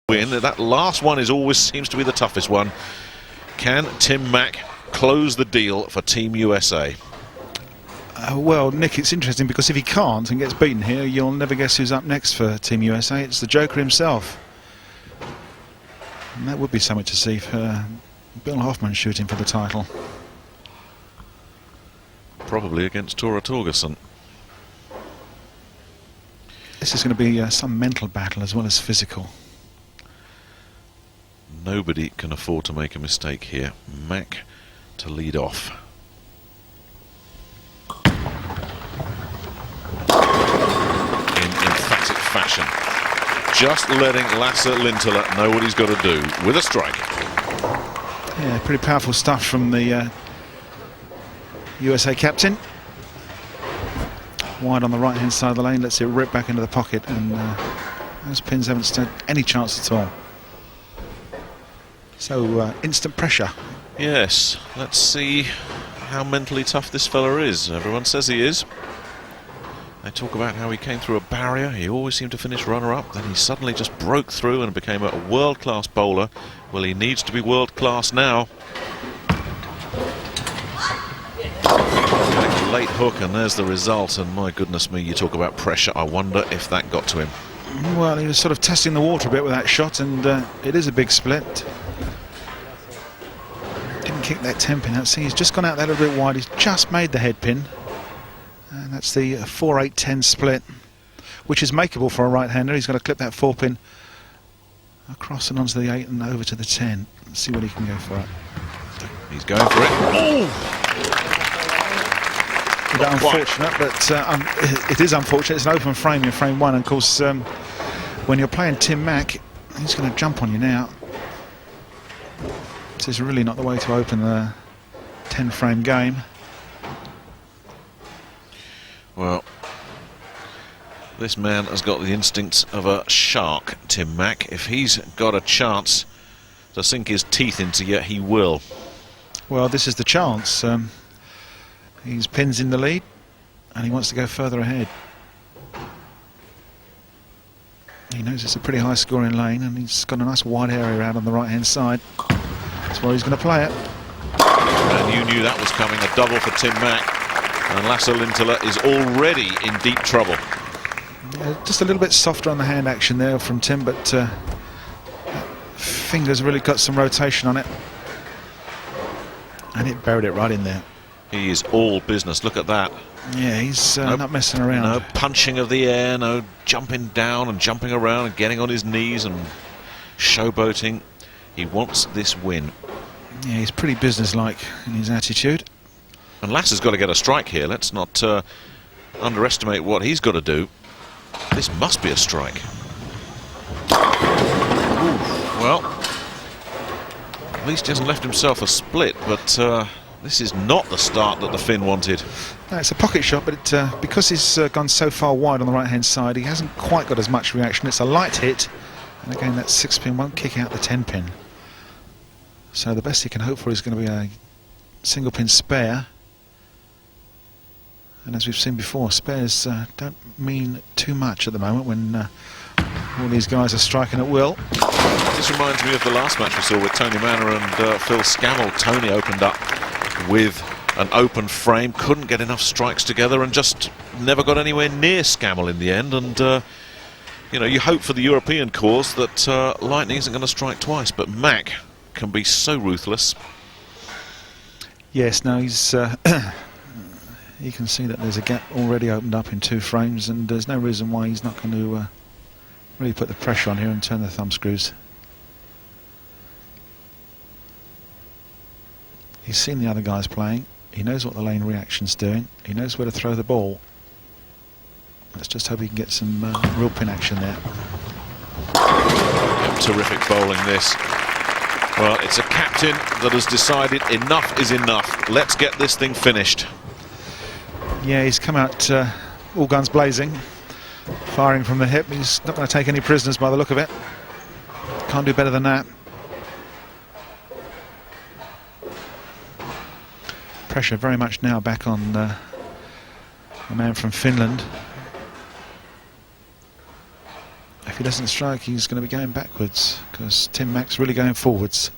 win. That last one always seems to be the toughest one. Can Tim Mack close the deal for Team USA? Well, Nick, it's interesting because if he can't and gets beaten here, you'll never guess who's up next for Team USA. It's the Joker himself. And that would be something to see for Bill Hoffman shooting for the title. Probably against Tora Torgerson. This is going to be some mental battle as well as physical. Nobody can afford to make a mistake here. Mack to lead off. In emphatic fashion. Just letting Lasse Lintila know what he's got to do with a strike. Yeah, pretty powerful stuff from the USA captain. Wide on the right hand side of the lane, lets it rip back into the pocket, and those pins haven't stood any chance at all. So instant pressure. Yes, let's see how mentally tough this fella is. Everyone says he is. They talk about how he came through a barrier. He always seemed to finish runner-up. Then he suddenly just broke through and became a world-class bowler. Well, he needs to be world-class now. Getting a late hook, and there's the result. And my goodness me, you talk about pressure. I wonder if that got to him. Well, he was sort of testing the water a bit with that shot, and it is a big split. Didn't kick that 10 pin out. See, he's just gone out there a little bit wide. He's just made the head pin. And that's the 4-8-10 split, which is makeable for a right-hander. He's got to clip that 4 pin across and onto the 8 and over to the 10. Let's see what he can go for it. He's going for it. Oh! A bit unfortunate, but it is unfortunate. It's an open frame in frame 1, and of course, when you're playing Tim Mack, he's going to jump on you now. This is really not the way to open a 10-frame game. Well, this man has got the instincts of a shark, Tim Mack. If he's got a chance to sink his teeth into you, he will. Well, this is the chance. He's pins in the lead, and he wants to go further ahead. He knows it's a pretty high scoring lane, and he's got a nice wide area out on the right hand side. That's where he's going to play it. And you knew that was coming, a double for Tim Mack. And Lasse Lintila is already in deep trouble. Just a little bit softer on the hand action there from Tim, but fingers really got some rotation on it. And it buried it right in there. He is all business, look at that. Yeah, he's not messing around. No punching of the air, no jumping down and jumping around and getting on his knees and showboating. He wants this win. Yeah, he's pretty businesslike in his attitude. And Lasse's got to get a strike here. Let's not underestimate what he's got to do. This must be a strike. Ooh, well, at least he hasn't left himself a split, but this is not the start that the Finn wanted. No, it's a pocket shot, but because he's gone so far wide on the right-hand side, he hasn't quite got as much reaction. It's a light hit, and again, that 6 pin won't kick out the 10 pin. So the best he can hope for is going to be a single pin spare. And as we've seen before, spares don't mean too much at the moment when all these guys are striking at will. This reminds me of the last match we saw with Tony Manor and Phil Scammell. Tony opened up with an open frame, couldn't get enough strikes together, and just never got anywhere near Scammell in the end. And you know, you hope for the European cause that Lightning isn't going to strike twice, but Mack can be so ruthless. Yes, no, he's you can see that there's a gap already opened up in 2 frames, and there's no reason why he's not going to really put the pressure on here and turn the thumb screws. He's seen the other guys playing. He knows what the lane reaction's doing. He knows where to throw the ball. Let's just hope he can get some real pin action there. Yeah, terrific bowling this. Well, it's a captain that has decided enough is enough. Let's get this thing finished. Yeah, he's come out all guns blazing, firing from the hip. He's not going to take any prisoners by the look of it. Can't do better than that. Pressure very much now back on the man from Finland. If If he doesn't strike, he's going to be going backwards, because Tim Mack's really going forwards.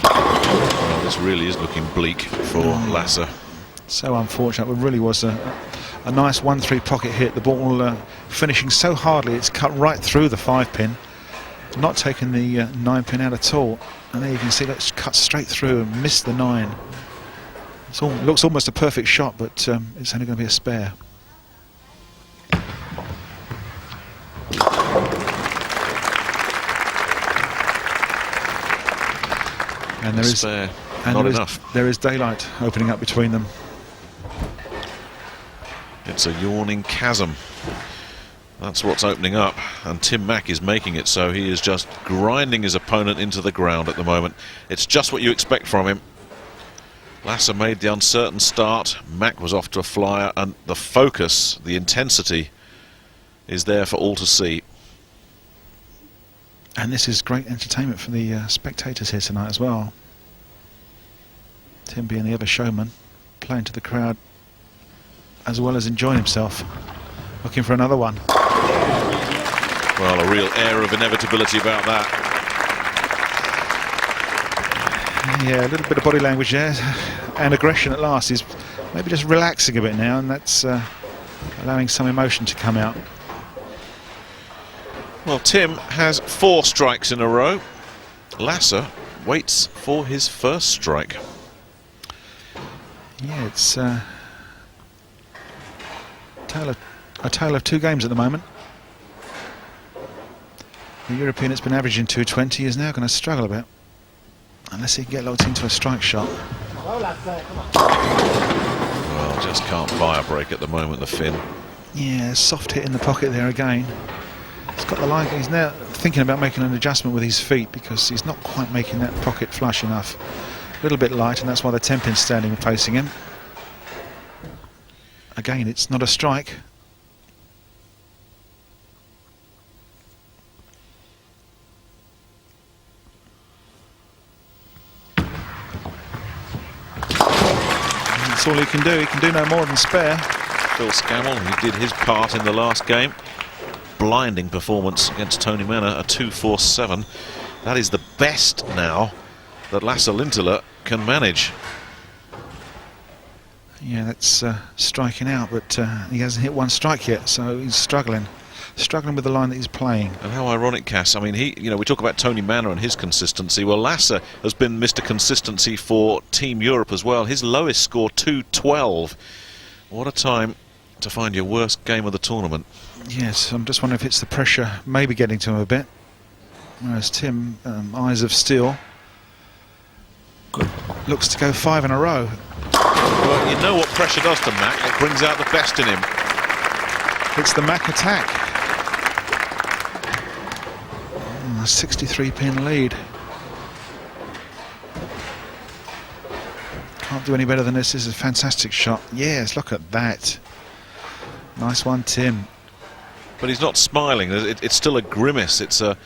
Well, this really is looking bleak for Lasse. So unfortunate. It really was a nice 1-3 pocket hit. The ball finishing so hardly, it's cut right through the 5-pin, not taking the 9-pin out at all. And there you can see that's cut straight through and missed the 9. It looks almost a perfect shot, but it's only going to be a spare. And there is spare. Not enough. There is daylight opening up between them. It's a yawning chasm. That's what's opening up, and Tim Mack is making it so. He is just grinding his opponent into the ground at the moment. It's just what you expect from him. Lasse made the uncertain start. Mack was off to a flyer, and the focus, the intensity, is there for all to see. And this is great entertainment for the spectators here tonight as well. Tim being the other showman, playing to the crowd as well as enjoying himself. Looking for another one. Well, a real air of inevitability about that. Yeah, a little bit of body language there, and aggression at last. He's maybe just relaxing a bit now, and that's allowing some emotion to come out. Well, Tim has 4 strikes in a row. Lasse waits for his first strike. Yeah, it's a tale of 2 games at the moment. The European that's been averaging 220 is now going to struggle a bit, unless he can get locked into a strike shot. Well, just can't buy a break at the moment, the Finn. Yeah, soft hit in the pocket there again. He's got the line. He's now thinking about making an adjustment with his feet, because he's not quite making that pocket flush enough. A little bit light, and that's why the 10-pin's standing facing him. Again, it's not a strike. That's all he can do. He can do no more than spare. Phil Scammell, who did his part in the last game. Blinding performance against Tony Manor, a 2-4-7. That is the best now that Lasse Lintila can manage. Yeah, that's striking out, but he hasn't hit one strike yet, so he's struggling with the line that he's playing. And how ironic, Cass. I mean, we talk about Tony Manor and his consistency. Well, Lasse has been Mr. Consistency for Team Europe as well. His lowest score, 2-12. What a time to find your worst game of the tournament. Yes, I'm just wondering if it's the pressure maybe getting to him a bit. Whereas Tim, eyes of steel, looks to go 5 in a row. Well, you know what pressure does to Mack. It brings out the best in him. It's the Mack attack. A 63-pin lead. Can't do any better than this. This is a fantastic shot. Yes, look at that. Nice one, Tim. But he's not smiling. It's still a grimace. It's a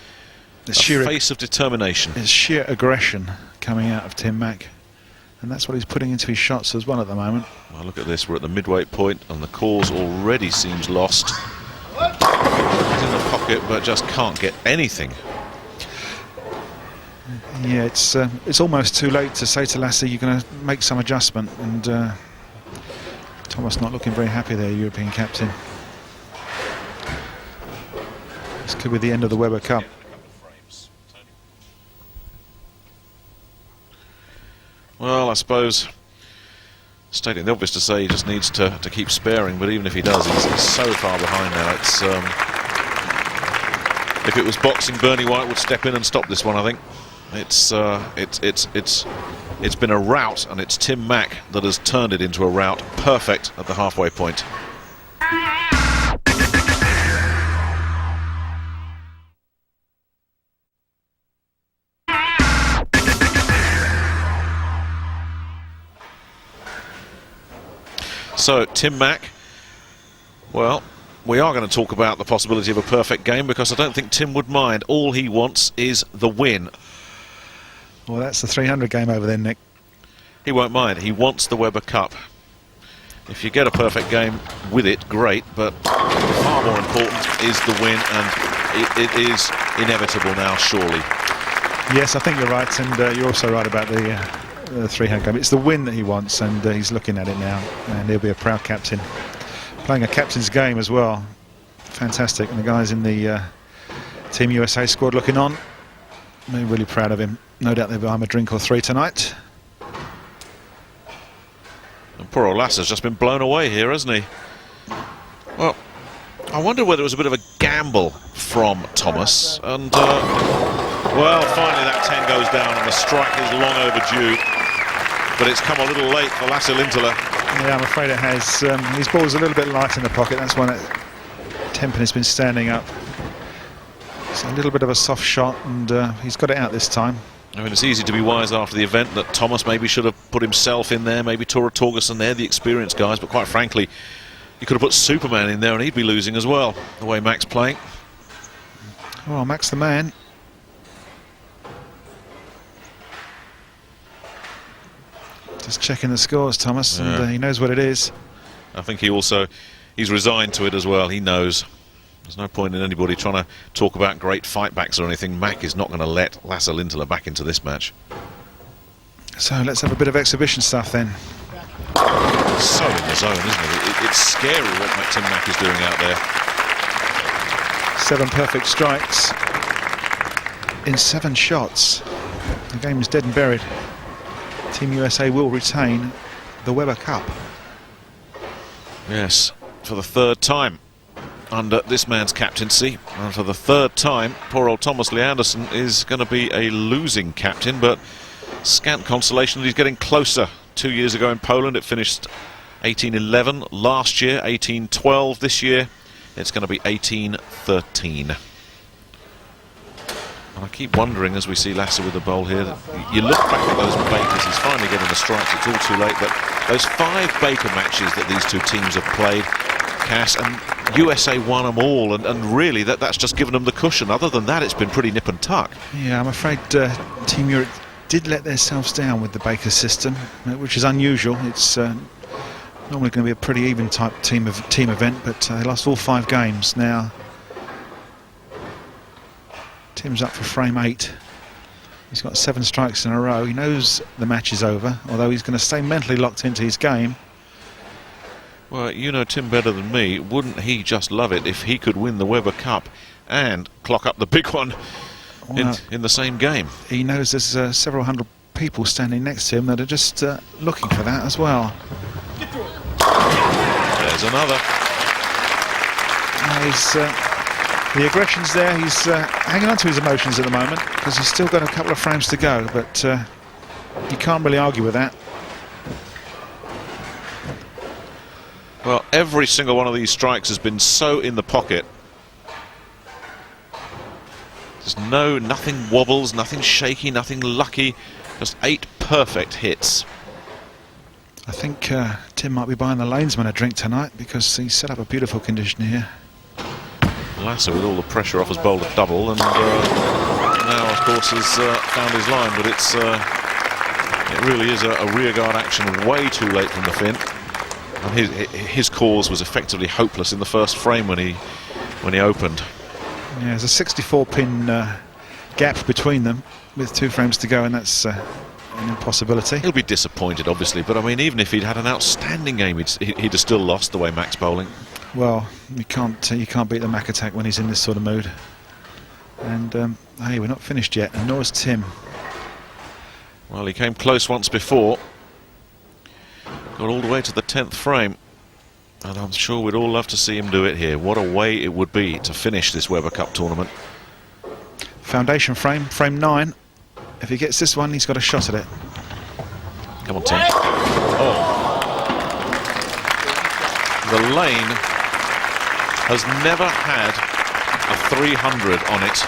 face of determination. It's sheer aggression coming out of Tim Mack. And that's what he's putting into his shots as well at the moment. Well, look at this. We're at the midweight point, and the cause already seems lost. He's in the pocket, but just can't get anything. Yeah, it's almost too late to say to Lasse, you're going to make some adjustment. And Thomas not looking very happy there, European captain. This could be the end of the Weber Cup. Well, I suppose stating the obvious to say he just needs to keep sparing, but even if he does, he's so far behind now. It's if it was boxing, Bernie White would step in and stop this one, I think. It's been a rout, and it's Tim Mack that has turned it into a rout. Perfect at the halfway point. So, Tim Mack, well, we are going to talk about the possibility of a perfect game, because I don't think Tim would mind. All he wants is the win. Well, that's the 300 game over there, Nick. He won't mind. He wants the Weber Cup. If you get a perfect game with it, great, but far more important is the win, and it is inevitable now, surely. Yes, I think you're right, and you're also right about the three-hand game. It's the win that he wants, and he's looking at it now, and he'll be a proud captain. Playing a captain's game as well. Fantastic. And the guys in the Team USA squad looking on. They're really proud of him. No doubt they'll buy him a drink or three tonight. And poor old Lasse has just been blown away here, hasn't he? Well, I wonder whether it was a bit of a gamble from Thomas, and well, finally that 10 goes down and the strike is long overdue, but it's come a little late for Lasse Lintila. Yeah, I'm afraid it has. His ball's a little bit light in the pocket. That's why Tempen has been standing up. It's a little bit of a soft shot, and he's got it out this time. I mean, it's easy to be wise after the event that Thomas maybe should have put himself in there, maybe Tora Torgerson there, the experienced guys, but quite frankly, you could have put Superman in there and he'd be losing as well, the way Mack's playing. Well, Mack's the man. Just checking the scores, Thomas, and he knows what it is. I think he's resigned to it as well. He knows. There's no point in anybody trying to talk about great fight backs or anything. Mack is not going to let Lasse Lintila back into this match. So let's have a bit of exhibition stuff then. It's so in the zone, isn't it? It's scary what Tim Mack is doing out there. 7 perfect strikes in 7 shots. The game is dead and buried. Team USA will retain the Weber Cup. Yes, for the 3rd time under this man's captaincy, and for the 3rd time poor old Thomas Lee Anderson is going to be a losing captain, but scant consolation that he's getting closer. 2 years ago in Poland it finished 18-11, last year 18-12, this year it's going to be 18-13. And I keep wondering, as we see Lasse with the bowl here, that you look back at those Bakers, he's finally getting the strikes, it's all too late, but those 5 Baker matches that these two teams have played, Cass, and USA won them all, and really that's just given them the cushion. Other than that, it's been pretty nip and tuck. Yeah, I'm afraid Team Europe did let themselves down with the Baker system, which is unusual. It's normally going to be a pretty even type team event, but they lost all 5 games. Now Tim's up for frame 8. He's got 7 strikes in a row. He knows the match is over, although he's going to stay mentally locked into his game. Well, you know Tim better than me. Wouldn't he just love it if he could win the Weber Cup and clock up the big one in the same game? He knows there's several hundred people standing next to him that are just looking for that as well. There's another. The aggression's there. He's hanging on to his emotions at the moment because he's still got a couple of frames to go, but you can't really argue with that. Well, every single one of these strikes has been so in the pocket. There's nothing wobbles, nothing shaky, nothing lucky, just 8 perfect hits. I think Tim might be buying the Lanesman a drink tonight because he's set up a beautiful condition here. Lasse with all the pressure off has bowled a double, and now of course has found his line, but it really is a rearguard action way too late from the fin. And his cause was effectively hopeless in the first frame when he opened. Yeah, there's a 64 pin gap between them with 2 frames to go, and that's an impossibility. He'll be disappointed, obviously, but I mean, even if he'd had an outstanding game, he'd have still lost the way Mack's bowling. Well, you can't beat the Mack attack when he's in this sort of mood. And hey, we're not finished yet, and nor is Tim. Well, he came close once before. Got all the way to the 10th frame, and I'm sure we'd all love to see him do it here. What a way it would be to finish this Weber Cup tournament. Foundation frame, frame 9. If he gets this one, he's got a shot at it. Come on, Tim. Oh. The lane has never had a 300 on it.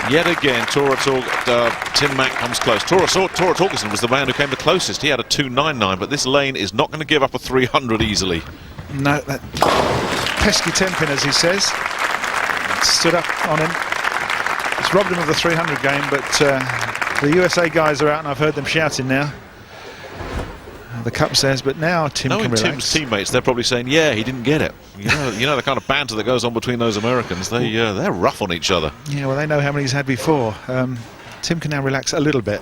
Yet again, Tim Mack comes close. Tora Torgerson was the man who came the closest. He had a 299, but this lane is not going to give up a 300 easily. No, that pesky Tempin, as he says, stood up on him. It's robbed him of the 300 game, but the USA guys are out, and I've heard them shouting now. the cup's theirs, but now Tim can Knowing relax. Tim's teammates, they're probably saying, yeah, he didn't get it. You know the kind of banter that goes on between those Americans. They're rough on each other. Yeah, well, they know how many he's had before. Tim can now relax a little bit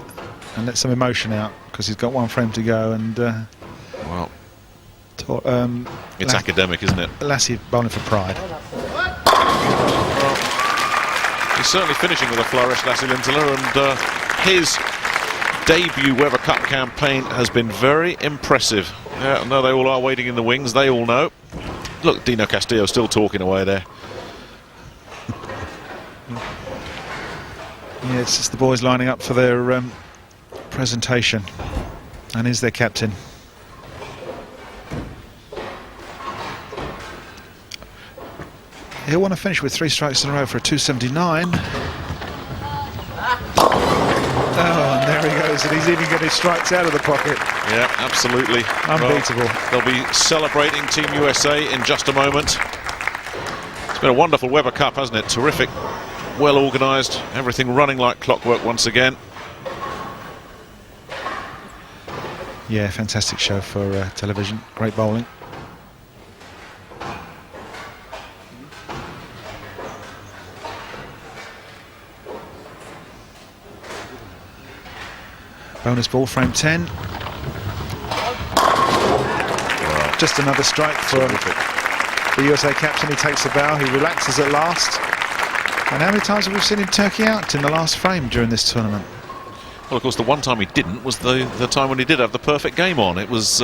and let some emotion out because he's got one frame to go. And Well, it's Lasse, academic, isn't it? Lasse bowling for pride. Well, he's certainly finishing with a flourish, Lasse Lintila, and his debut Weber Cup campaign has been very impressive. Yeah, no, they all are waiting in the wings, they all know. Look, Dino Castillo still talking away there. Yeah, it's just the boys lining up for their presentation, and he's their captain. He'll want to finish with 3 strikes in a row for a 279. Oh, and there he goes, and he's even getting his strikes out of the pocket. Yeah, absolutely. Unbeatable. Well, they'll be celebrating Team USA in just a moment. It's been a wonderful Weber Cup, hasn't it? Terrific, well organised, everything running like clockwork once again. Yeah, fantastic show for television. Great bowling. Bonus ball, frame 10. Wow. Just another strike for the USA captain. He takes a bow, he relaxes at last. And how many times have we seen him turkey out in the last frame during this tournament? Well, of course, the one time he didn't was the time when he did have the perfect game on. It was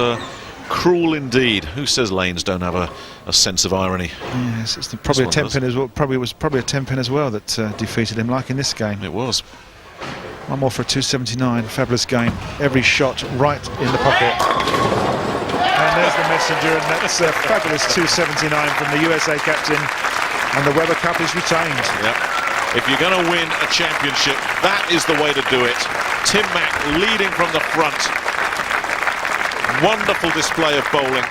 cruel indeed. Who says lanes don't have a sense of irony? Yes, it's probably a 10 pin as well. Probably a 10 pin as well that defeated him, like in this game. It was. One more for a 279. Fabulous game. Every shot right in the pocket. And there's the messenger, and that's a fabulous 279 from the USA captain. And the Weber Cup is retained. Yep. If you're going to win a championship, that is the way to do it. Tim Mack leading from the front. Wonderful display of bowling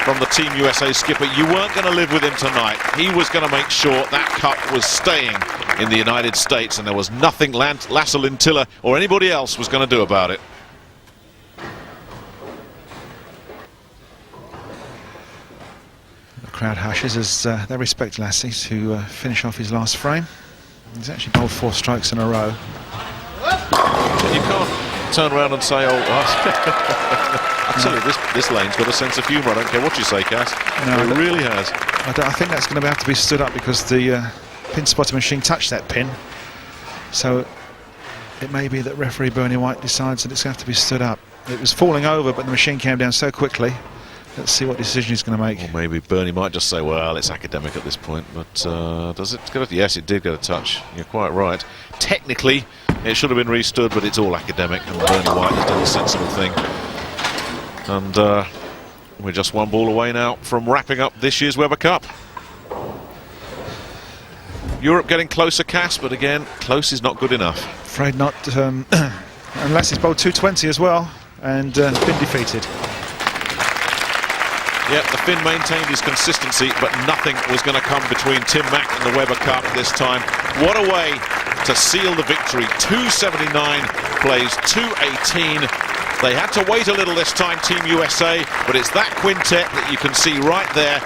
from the Team USA skipper. You weren't going to live with him tonight. He was going to make sure that cup was staying in the United States, and there was nothing Lasse Lintila or anybody else was going to do about it. The crowd hushes as they respect Lasse to finish off his last frame. He's actually bowled 4 strikes in a row. You can't turn around and say, I tell you, this lane's got a sense of humour. I don't care what you say, Cass. No, it really has. I think that's going to have to be stood up because the pin spotter machine touched that pin. So it may be that referee Bernie White decides that it's going to have to be stood up. It was falling over, but the machine came down so quickly. Let's see what decision he's going to make. Or maybe Bernie might just say, well, it's academic at this point. But does it get a... Yes, it did get a touch. You're quite right. Technically, it should have been restood, but it's all academic, and Bernie White has done the sensible thing. And we're just one ball away now from wrapping up this year's Weber Cup. Europe getting closer, Cass, but again, close is not good enough. Afraid not, unless he's bowled 220 as well, and been defeated. Yep, the Finn maintained his consistency, but nothing was going to come between Tim Mack and the Weber Cup this time. What a way to seal the victory. 279 plays 218. They had to wait a little this time, Team USA, but it's that quintet that you can see right there.